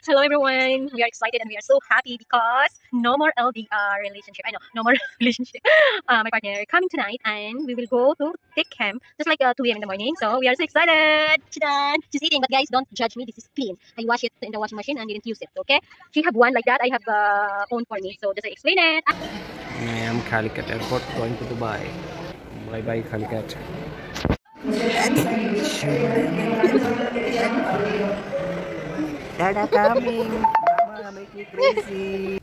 Hello everyone. We are excited and we are so happy because no more LDR relationship. I know, no more relationship. My partner coming tonight and we will go to take camp just like 2 a.m. in the morning. So we are so excited. Chidan. She's eating, but guys, don't judge me. This is clean. I wash it in the washing machine and didn't use it. Okay. She have one like that. I have own for me. So just explain it. I am Calicut Airport going to Dubai. Bye bye Calicut. Dada coming. Mama make me crazy.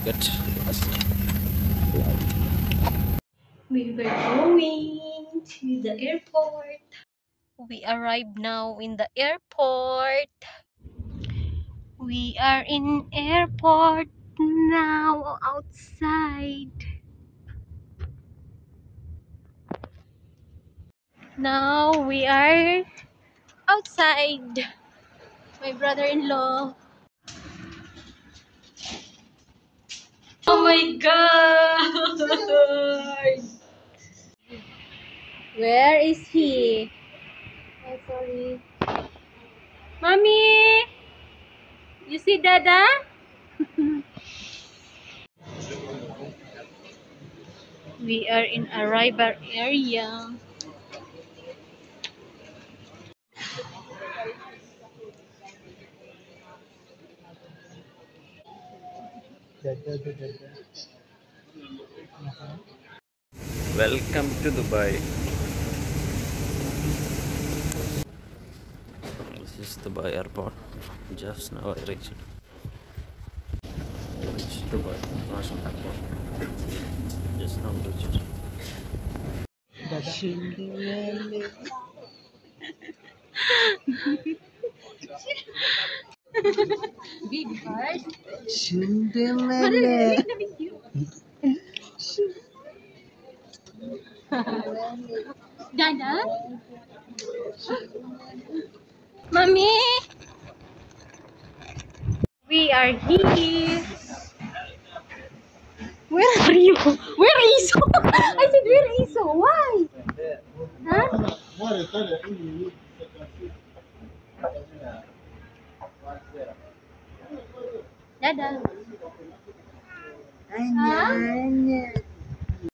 Good. We were going to the airport. We arrived now in the airport. We are in airport now outside. Now we are outside. My brother-in-law. Oh my god! Where is he? Oh, sorry. Mommy! You see Dada? We are in arrival area. Welcome to Dubai. This is Dubai Airport. Just now I reached Dubai International Airport. Just now reached. Baby first. Shindele. Dada? Mommy? We are here. Where are you? Where is Iso? I said, where is Iso? Why? Huh? Dada. Huh?